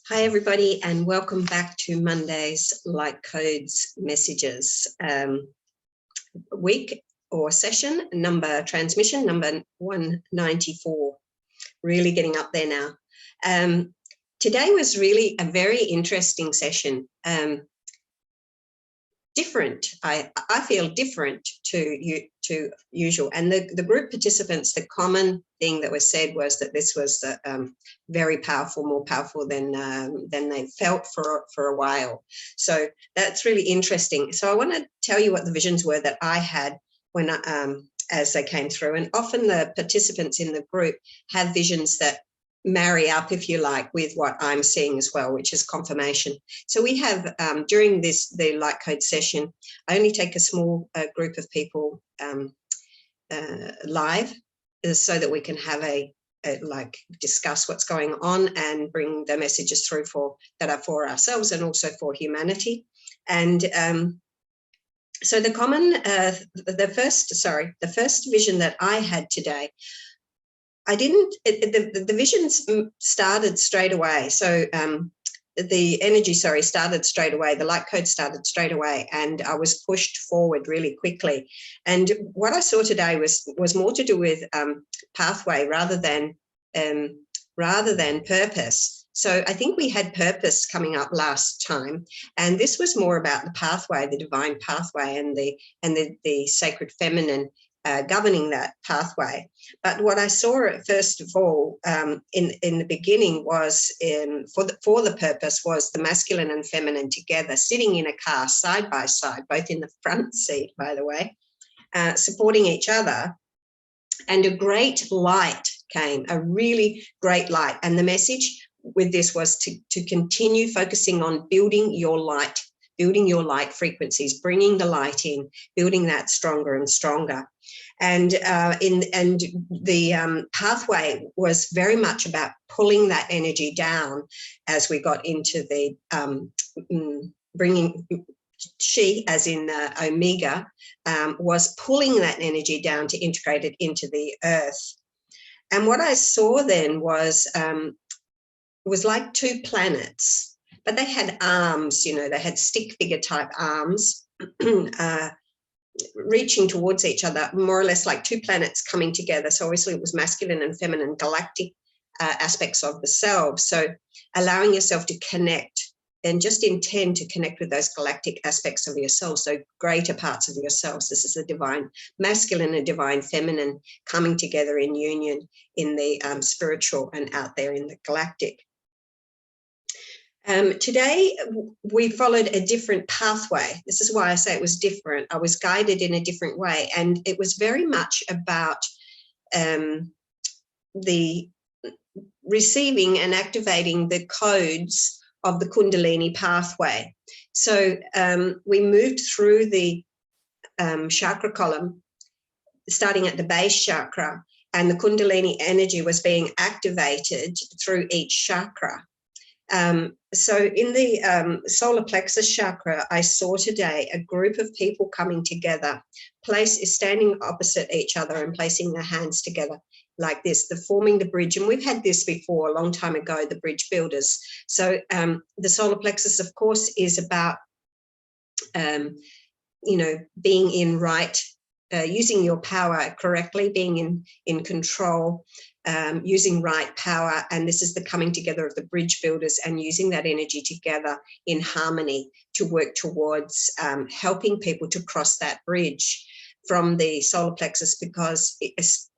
Hi, everybody, and welcome back to Monday's Light Codes Messages week or session transmission number 194. Really getting up there now. Today was really a very interesting session. Different. I feel different to usual. And the group participants, the common thing that was said was that this was very powerful, more powerful than they felt for a while. So that's really interesting. So I want to tell you what the visions were that I had when as they came through. And often the participants in the group have visions that marry up, if you like, with what I'm seeing as well, which is confirmation. So we have during the light code session, I only take a small group of people live so that we can have a discuss what's going on and bring the messages through that are for ourselves and also for humanity. And so the first vision that I had today, the visions started straight away. So the energy, started straight away. The light code started straight away, and I was pushed forward really quickly. And what I saw today was more to do with pathway rather than purpose. So I think we had purpose coming up last time, and this was more about the pathway, the divine pathway, and the sacred feminine governing that pathway. But what I saw first of all in the beginning was for the purpose was the masculine and feminine together, sitting in a car side by side, both in the front seat, by the way, supporting each other. And a great light came, a really great light. And the message with this was to continue focusing on building your light frequencies, bringing the light in, building that stronger and stronger. And the pathway was very much about pulling that energy down as we got into the bringing. She, as in Omega, was pulling that energy down to integrate it into the earth. And what I saw then was like two planets, but they had arms, they had stick figure type arms reaching towards each other, more or less like two planets coming together. So obviously it was masculine and feminine galactic aspects of the self. So allowing yourself to connect and just intend to connect with those galactic aspects of yourself, so greater parts of yourselves. This is the divine masculine and divine feminine coming together in union in the spiritual and out there in the galactic. Today, we followed a different pathway. This is why I say it was different. I was guided in a different way, and it was very much about the receiving and activating the codes of the Kundalini pathway. So we moved through the chakra column, starting at the base chakra, and the Kundalini energy was being activated through each chakra. So in the solar plexus chakra, I saw today a group of people coming together, standing opposite each other and placing their hands together like this, forming the bridge. And we've had this before a long time ago, the bridge builders. So the solar plexus, of course, is about, being in right, using your power correctly, being in control, using right power. And this is the coming together of the bridge builders and using that energy together in harmony to work towards helping people to cross that bridge from the solar plexus, because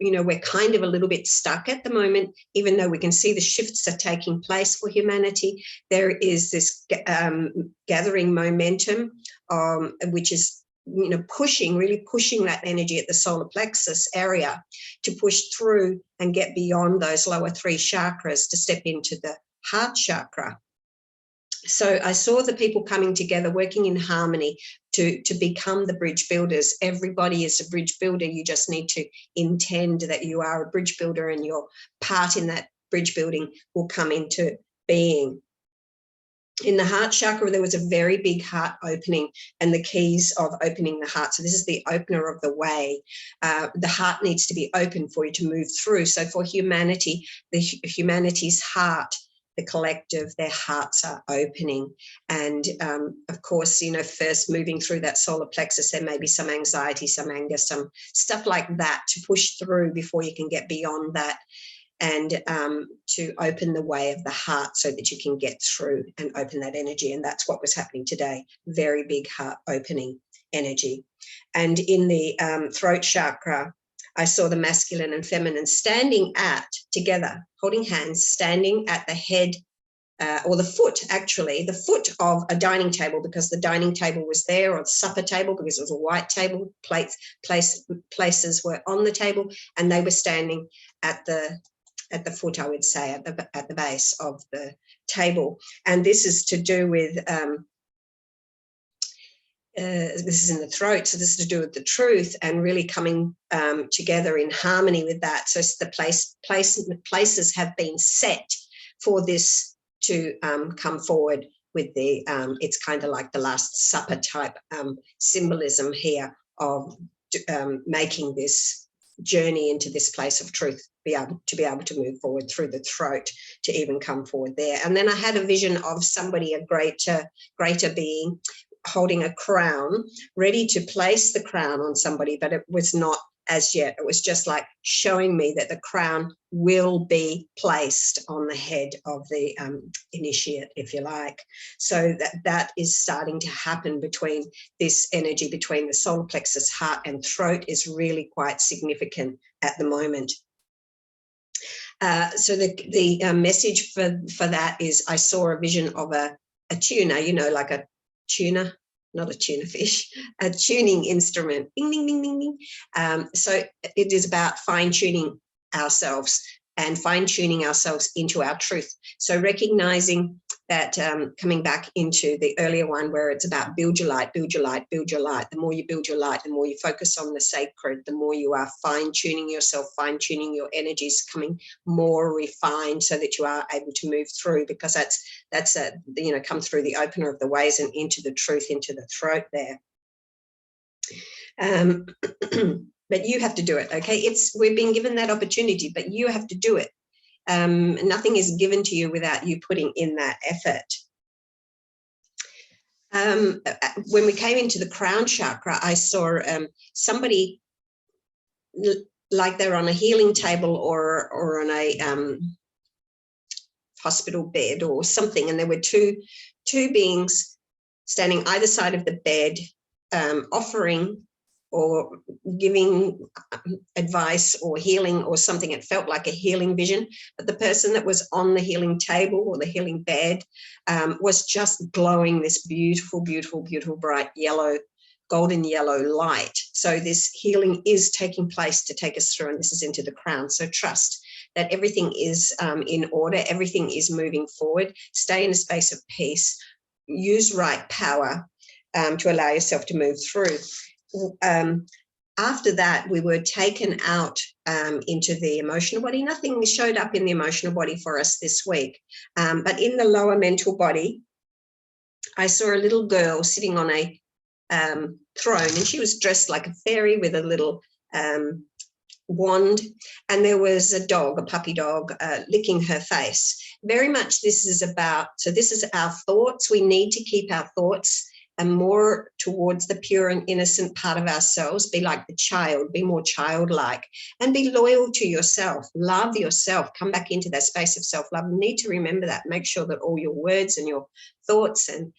we're kind of a little bit stuck at the moment. Even though we can see the shifts are taking place for humanity, there is this gathering momentum, which is really pushing that energy at the solar plexus area to push through and get beyond those lower three chakras to step into the heart chakra. So I saw the people coming together, working in harmony to become the bridge builders. Everybody is a bridge builder. You just need to intend that you are a bridge builder, and your part in that bridge building will come into being. In the heart chakra, there was a very big heart opening and the keys of opening the heart. So this is the opener of the way. The heart needs to be open for you to move through. So for humanity, humanity's heart the collective, their hearts are opening. And of course, you know, first moving through that solar plexus, there may be some anxiety, some anger, some stuff like that to push through before you can get beyond that, and to open the way of the heart so that you can get through and open that energy. And that's what was happening today. Very big heart opening energy. And in the throat chakra, I saw the masculine and feminine standing together, holding hands, standing at the head, or the foot, actually, the foot of a dining table, because the dining table was there, or the supper table, because it was a white table, places were on the table, and they were standing at the foot, I would say, at the base of the table. And this is to do with this is in the throat, so this is to do with the truth and really coming together in harmony with that. So the places have been set for this to come forward with the, it's kind of like the Last Supper type symbolism here of making this journey into this place of truth, to be able to move forward through the throat to even come forward there. And then I had a vision of somebody, a greater being, holding a crown, ready to place the crown on somebody, but it was not as yet. It was just like showing me that the crown will be placed on the head of the initiate, if you like. So that is starting to happen between this energy between the solar plexus, heart and throat is really quite significant at the moment. So the message for that is, I saw a vision of a tuna, you know, like a tuna, not a tuna fish, a tuning instrument. Ding, ding, ding, ding, ding. So it is about fine-tuning ourselves and fine-tuning ourselves into our truth. So recognizing that, coming back into the earlier one where it's about build your light, build your light, build your light. The more you build your light, the more you focus on the sacred, the more you are fine-tuning yourself, fine-tuning your energies, coming more refined so that you are able to move through, because that's you know, come through the opener of the ways and into the truth, into the throat there. But you have to do it, okay? We've been given that opportunity, but you have to do it. Nothing is given to you without you putting in that effort. When we came into the crown chakra, I saw somebody like they're on a healing table or on a hospital bed or something, and there were two beings standing either side of the bed, offering or giving advice or healing or something. It felt like a healing vision, but the person that was on the healing table or the healing bed was just glowing this beautiful, beautiful, beautiful, bright yellow, golden yellow light. So this healing is taking place to take us through, and this is into the crown. So trust that everything is in order, everything is moving forward. Stay in a space of peace, use right power to allow yourself to move through. After that, we were taken out into the emotional body. Nothing showed up in the emotional body for us this week, but in the lower mental body, I saw a little girl sitting on a throne, and she was dressed like a fairy with a little wand, and there was a dog, a puppy dog, licking her face. Very much this is about, so this is our thoughts. We need to keep our thoughts and more towards the pure and innocent part of ourselves. Be like the child, be more childlike, and be loyal to yourself. Love yourself. Come back into that space of self-love. You need to remember that. Make sure that all your words and your thoughts and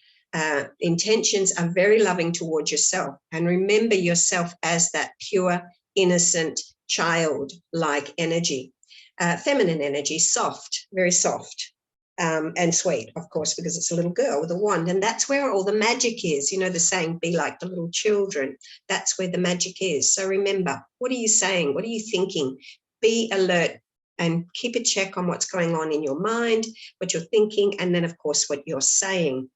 intentions are very loving towards yourself. And remember yourself as that pure, innocent, child-like energy. Feminine energy, soft, very soft. And sweet, of course, because it's a little girl with a wand. And that's where all the magic is. You know, the saying, be like the little children. That's where the magic is. So remember, what are you saying? What are you thinking? Be alert and keep a check on what's going on in your mind, what you're thinking, and then, of course, what you're saying.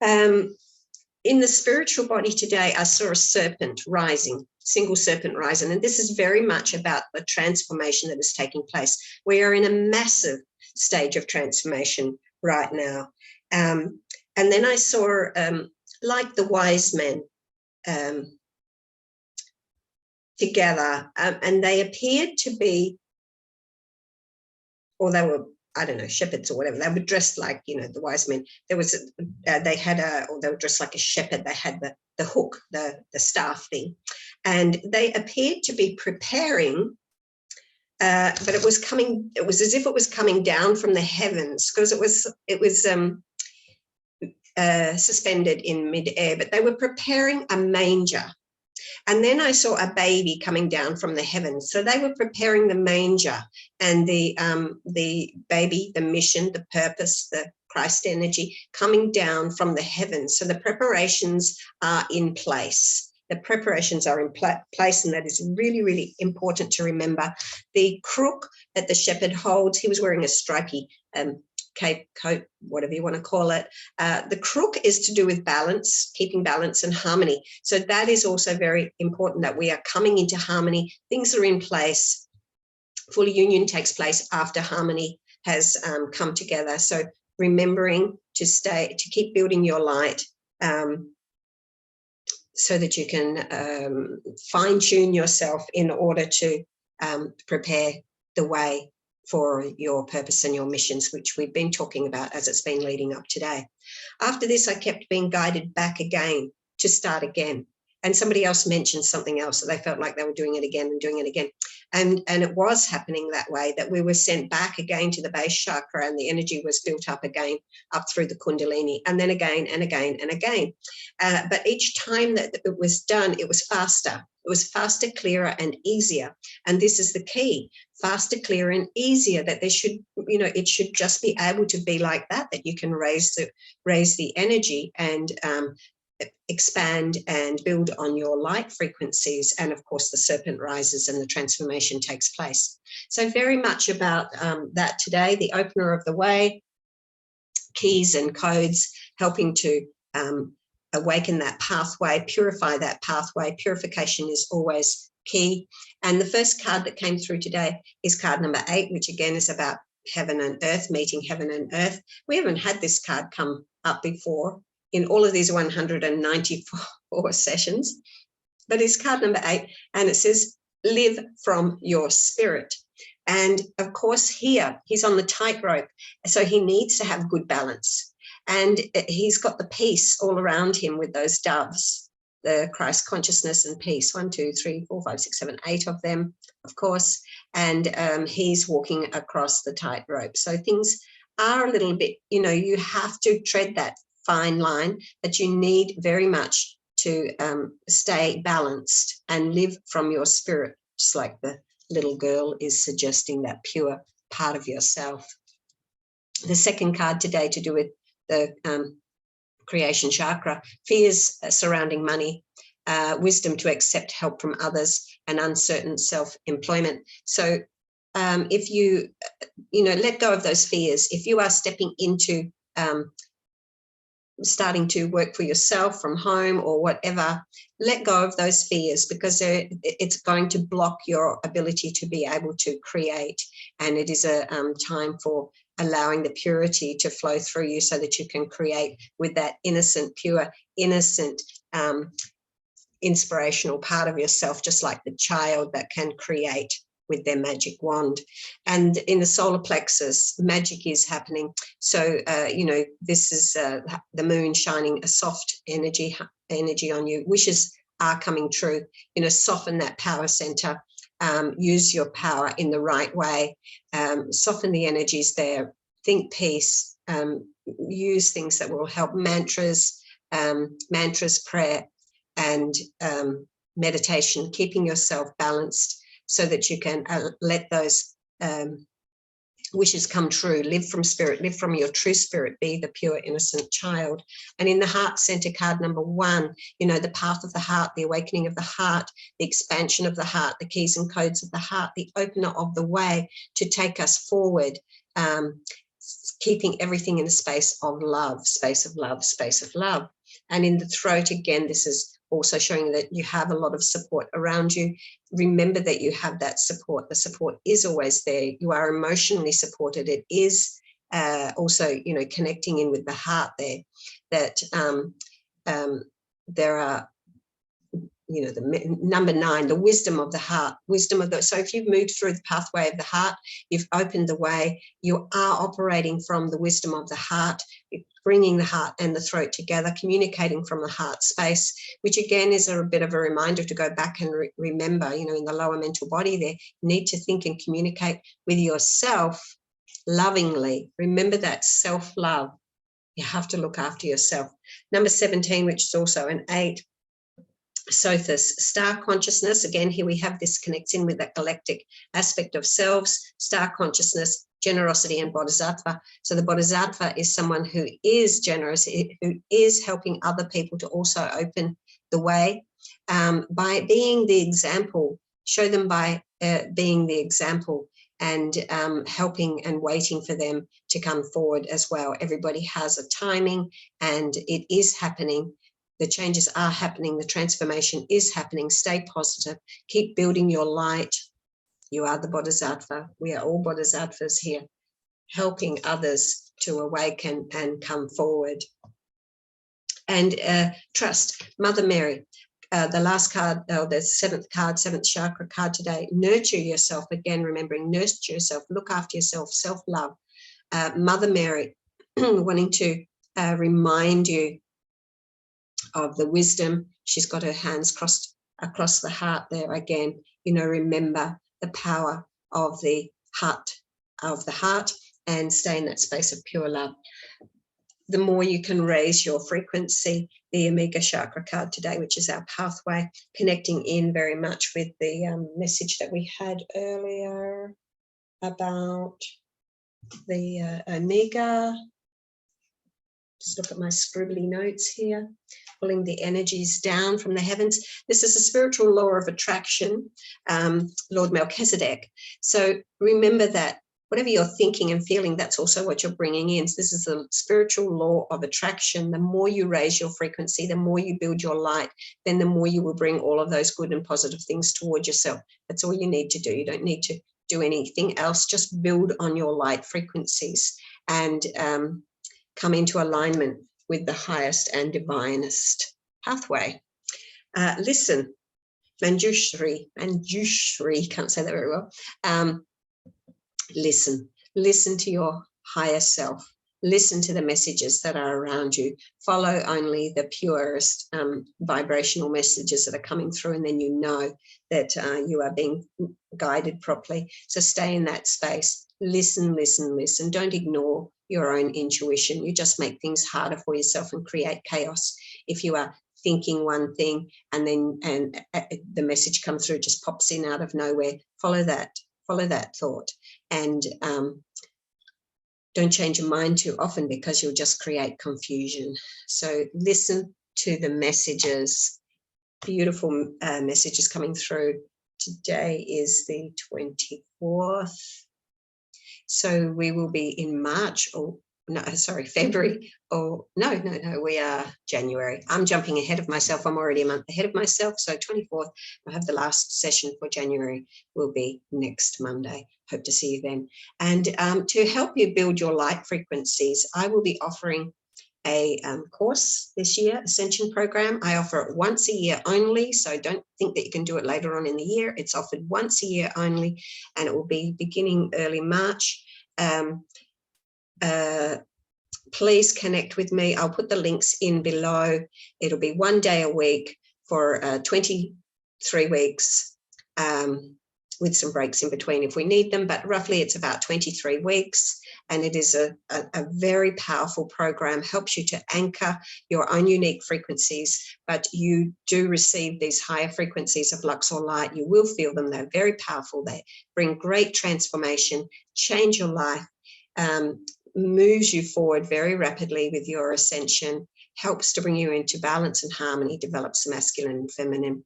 In the spiritual body today, I saw a serpent rising, single serpent rising. And this is very much about the transformation that is taking place. We are in a massive stage of transformation right now. And then I saw, like the wise men together, and they appeared to be, or they were I don't know, shepherds or whatever. They were dressed like, you know, the wise men. There was, they were dressed like a shepherd. They had the hook, the staff thing, and they appeared to be preparing. But it was as if it was coming down from the heavens, because it was suspended in midair, but they were preparing a manger. And then I saw a baby coming down from the heavens. So they were preparing the manger and the baby, the mission, the purpose, the Christ energy coming down from the heavens. So the preparations are in place. The preparations are in place, and that is really, really important to remember. The crook that the shepherd holds, he was wearing a stripy cape coat, whatever you want to call it. The crook is to do with balance, keeping balance and harmony. So that is also very important, that we are coming into harmony. Things are in place. Full union takes place after harmony has come together. So remembering to keep building your light, so that you can fine-tune yourself in order to prepare the way for your purpose and your missions, which we've been talking about as it's been leading up today. After this, I kept being guided back again to start again. And somebody else mentioned something else, that they felt like they were doing it again and doing it again. And it was happening that way, that we were sent back again to the base chakra, and the energy was built up again, up through the Kundalini, and then again and again and again. But each time that it was done, it was faster. It was faster, clearer, and easier. And this is the key: faster, clearer, and easier. That there should, you know, it should just be able to be like that. That you can raise the energy and expand and build on your light frequencies. And of course, the serpent rises and the transformation takes place. So very much about that today. The opener of the way, keys and codes, helping to awaken that pathway, purify that pathway. Purification is always key. And the first card that came through today is card number 8, which again is about heaven and earth, meeting heaven and earth. We haven't had this card come up before in all of these 194 sessions, but it's card number 8, and it says, live from your spirit. And of course here, he's on the tightrope, so he needs to have good balance. And he's got the peace all around him with those doves, the Christ consciousness and peace, 1, 2, 3, 4, 5, 6, 7, 8 of them, of course. And he's walking across the tightrope. So things are a little bit, you know, you have to tread that fine line, but you need very much to stay balanced and live from your spirit, just like the little girl is suggesting, that pure part of yourself. The second card today to do with the creation chakra, fears surrounding money, wisdom to accept help from others, and uncertain self-employment. So if you let go of those fears, if you are stepping into starting to work for yourself from home or whatever, let go of those fears, because it's going to block your ability to be able to create. And it is a time for allowing the purity to flow through you, so that you can create with that innocent, pure, innocent, inspirational part of yourself, just like the child that can create with their magic wand. And in the solar plexus, magic is happening. So, this is the moon shining a soft energy on you. Wishes are coming true. Soften that power center. Use your power in the right way. Soften the energies there. Think peace. Use things that will help. Mantras, prayer, and meditation. Keeping yourself balanced, so that you can let those wishes come true. Live from spirit, live from your true spirit, be the pure, innocent child. And in the heart center, card number 1, the path of the heart, the awakening of the heart, the expansion of the heart, the keys and codes of the heart, the opener of the way to take us forward, keeping everything in a space of love, space of love, space of love. And in the throat, again, this is also showing that you have a lot of support around you. Remember that you have that support. The support is always there. You are emotionally supported. It is also, connecting in with the heart there, that there are you know, the number 9, the wisdom of the heart, wisdom of the, so if you've moved through the pathway of the heart, you've opened the way, you are operating from the wisdom of the heart, bringing the heart and the throat together, communicating from the heart space, which again is a bit of a reminder to go back and remember, you know, in the lower mental body there, you need to think and communicate with yourself lovingly. Remember that self-love. You have to look after yourself. Number 17, which is also an 8, Sothis, star consciousness. Again, here we have this connects in with that galactic aspect of selves, star consciousness, generosity, and bodhisattva. So the bodhisattva is someone who is generous, who is helping other people to also open the way by being the example. Show them by being the example and helping and waiting for them to come forward as well. Everybody has a timing, and it is happening. The changes are happening. The transformation is happening. Stay positive. Keep building your light. You are the bodhisattva. We are all bodhisattvas here, helping others to awaken and come forward. And trust. Mother Mary, the last card, the 7th card, 7th chakra card today. Nurture yourself. Again, remembering, nurture yourself. Look after yourself. Self-love. Mother Mary, wanting to remind you of the wisdom. She's got her hands crossed across the heart there again. You know, remember the power of the heart, and stay in that space of pure love. The more you can raise your frequency, the Omega Chakra card today, which is our pathway, connecting in very much with the message that we had earlier about the Omega. Just look at my scribbly notes here. Pulling the energies down from the heavens. This is a spiritual law of attraction, Lord Melchizedek. So remember that whatever you're thinking and feeling, that's also what you're bringing in. So this is the spiritual law of attraction. The more you raise your frequency, the more you build your light, then the more you will bring all of those good and positive things toward yourself. That's all you need to do. You don't need to do anything else. Just build on your light frequencies and come into alignment with the highest and divinest pathway. Listen, Manjushri, can't say that very well. Listen to your higher self. Listen to the messages that are around you. Follow only the purest vibrational messages that are coming through, and then you know that you are being guided properly. So stay in that space. Listen. Don't ignore your own intuition. You just make things harder for yourself and create chaos if you are thinking one thing and then the message comes through, just pops in out of nowhere. Follow that thought, and don't change your mind too often, because you'll just create confusion. So listen to the messages. Beautiful messages coming through. Today is the 24th. So we will be in March, or no, sorry, February, or no, we are January. I'm jumping ahead of myself. I'm already a month ahead of myself. So 24th, I have the last session for January, will be next Monday. Hope to see you then. And to help you build your light frequencies, I will be offering a course this year, Ascension program. I offer it once a year only, so don't think that you can do it later on in the year. It's offered once a year only, and it will be beginning early March. Please connect with me. I'll put the links in below. It'll be 1 day a week for 23 weeks, with some breaks in between if we need them, but roughly it's about 23 weeks. And it is a very powerful program, helps you to anchor your own unique frequencies, but you do receive these higher frequencies of Luxor light. You will feel them. They're very powerful. They bring great transformation, change your life, moves you forward very rapidly with your ascension, helps to bring you into balance and harmony, develops masculine and feminine,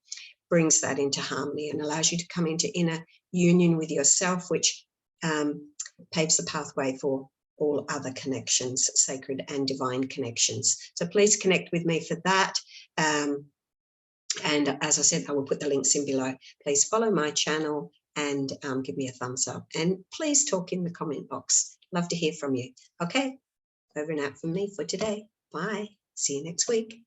brings that into harmony, and allows you to come into inner union with yourself, which paves the pathway for all other connections, sacred and divine connections. So please connect with me for that. And as I said, I will put the links in below. Please follow my channel and give me a thumbs up. And please talk in the comment box. Love to hear from you. Okay, over and out from me for today. Bye. See you next week.